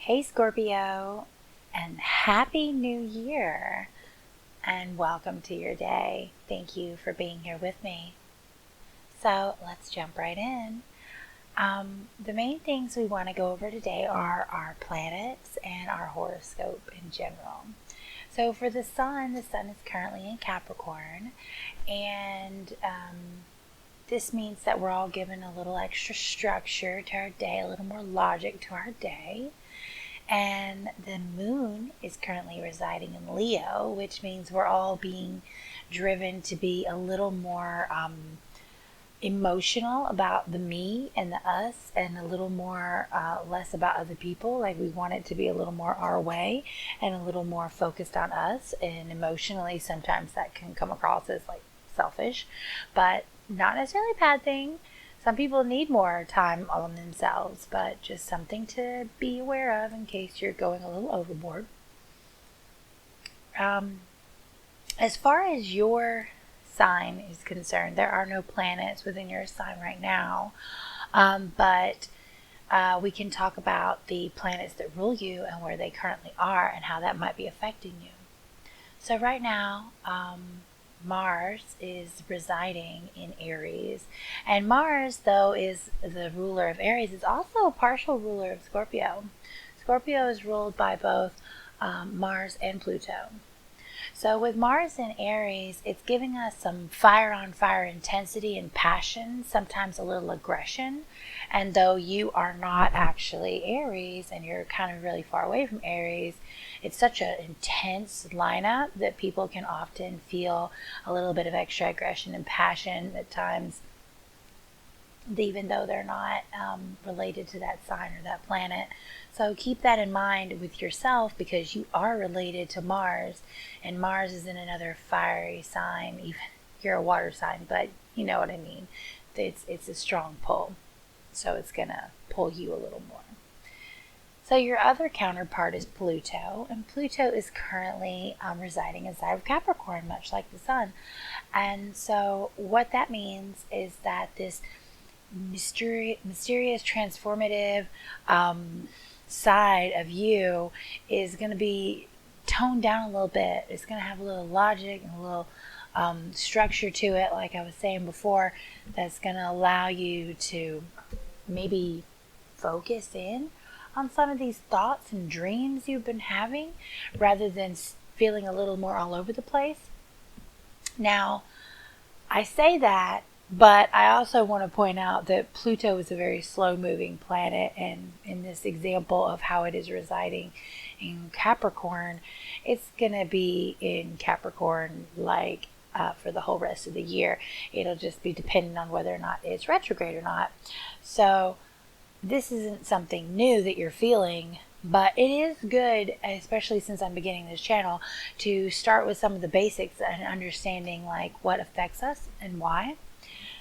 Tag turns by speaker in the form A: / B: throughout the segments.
A: Hey Scorpio, and Happy New Year, and welcome to your day. Thank you for being here with me. So let's jump right in. The main things we want to go over today are our planets and our horoscope in general. So for the sun is currently in Capricorn, and this means that we're all given a little extra structure to our day, a little more logic to our day. And the moon is currently residing in Leo, which means we're all being driven to be a little more emotional about the me and the us, and a little more less about other people. Like, we want it to be a little more our way and a little more focused on us. And emotionally, sometimes that can come across as like selfish, but not necessarily a bad thing. Some people need more time on themselves, but just something to be aware of in case you're going a little overboard. As far as your sign is concerned, there are no planets within your sign right now, but we can talk about the planets that rule you and where they currently are and how that might be affecting you. So right now, Mars is residing in Aries, and Mars, though is the ruler of Aries, is also a partial ruler of Scorpio. Scorpio is ruled by both Mars and Pluto. So with Mars in Aries, it's giving us some fire on fire intensity and passion, sometimes a little aggression. And though you are not actually Aries and you're kind of really far away from Aries, it's such an intense lineup that people can often feel a little bit of extra aggression and passion at times, even though they're not related to that sign or that planet. So keep that in mind with yourself, because you are related to Mars, and Mars is in another fiery sign. Even you're a water sign, but you know what I mean. It's a strong pull, so it's gonna pull you a little more. So your other counterpart is Pluto, and Pluto is currently residing inside of Capricorn, much like the sun. And so what that means is that this mysterious, transformative side of you is going to be toned down a little bit. It's going to have a little logic and a little structure to it, like I was saying before, that's going to allow you to maybe focus in on some of these thoughts and dreams you've been having, rather than feeling a little more all over the place. Now, I say that, but I also want to point out that Pluto is a very slow-moving planet, and in this example of how it is residing in Capricorn, it's going to be in Capricorn like for the whole rest of the year. It'll just be dependent on whether or not it's retrograde or not. So this isn't something new that you're feeling, but it is good, especially since I'm beginning this channel, to start with some of the basics and understanding like what affects us and why.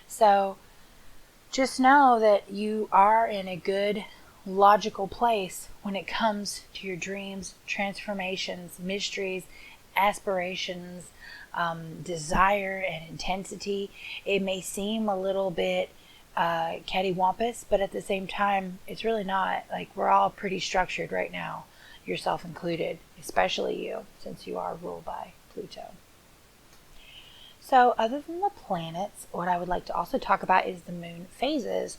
A: So just know that you are in a good logical place when it comes to your dreams, transformations, mysteries, aspirations, desire, and intensity. It may seem a little bit cattywampus, but at the same time, it's really not. Like, we're all pretty structured right now, yourself included, especially you, since you are ruled by Pluto. So other than the planets, what I would like to also talk about is the moon phases.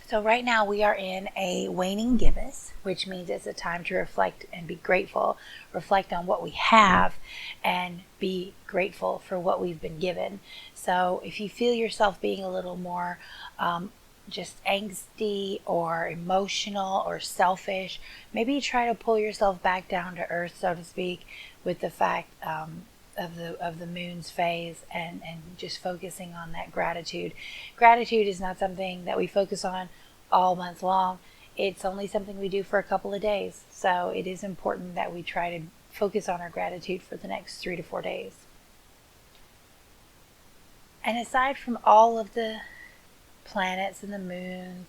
A: So right now we are in a waning gibbous, which means it's a time to reflect and be grateful, reflect on what we have, and be grateful for what we've been given. So if you feel yourself being a little more just angsty or emotional or selfish, maybe try to pull yourself back down to earth, so to speak, with the fact of the moon's phase, and just focusing on that gratitude. Gratitude is not something that we focus on all month long. It's only something we do for a couple of days. So it is important that we try to focus on our gratitude for the next 3 to 4 days. And aside from all of the planets and the moons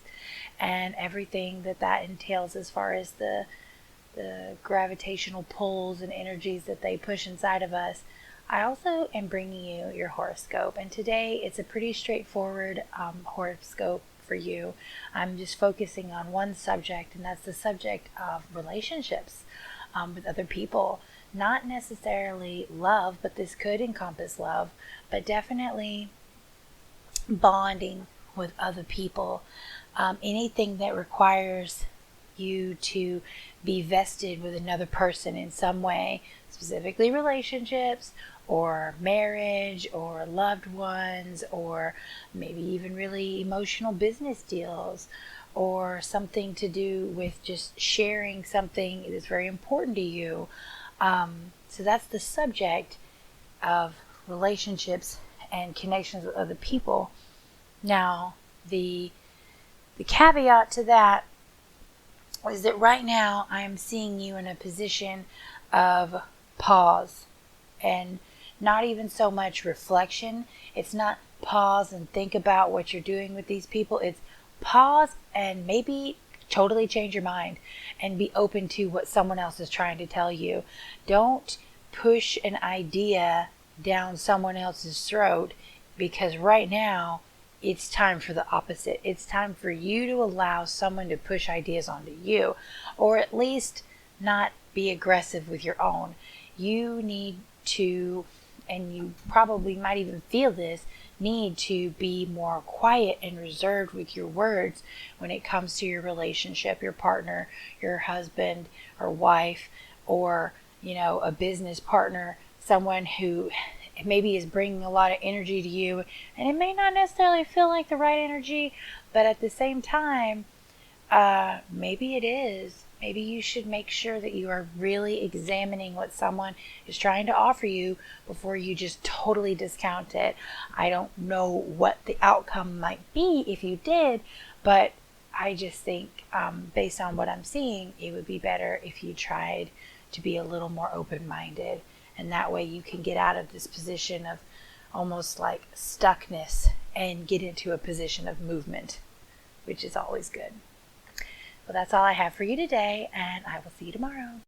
A: and everything that entails, as far as the gravitational pulls and energies that they push inside of us, I also am bringing you your horoscope. And today it's a pretty straightforward horoscope for you. I'm just focusing on one subject, and that's the subject of relationships with other people. Not necessarily love, but this could encompass love, but definitely bonding with other people. Anything that requires you to be vested with another person in some way, specifically relationships or marriage or loved ones, or maybe even really emotional business deals, or something to do with just sharing something that's very important to you. So that's the subject of relationships and connections with other people. Now, the caveat to that is that right now I am seeing you in a position of pause, and not even so much reflection. It's not pause and think about what you're doing with these people. It's pause and maybe totally change your mind and be open to what someone else is trying to tell you. Don't push an idea down someone else's throat, because right now it's time for the opposite. It's time for you to allow someone to push ideas onto you, or at least not be aggressive with your own. You need to, and you probably might even feel this, need to be more quiet and reserved with your words when it comes to your relationship, your partner, your husband or wife, or a business partner, someone who maybe is bringing a lot of energy to you, and it may not necessarily feel like the right energy, but at the same time, maybe it is. Maybe you should make sure that you are really examining what someone is trying to offer you before you just totally discount it. I don't know what the outcome might be if you did, but I just think, based on what I'm seeing, it would be better if you tried to be a little more open-minded. And that way you can get out of this position of almost like stuckness and get into a position of movement, which is always good. Well, that's all I have for you today, and I will see you tomorrow.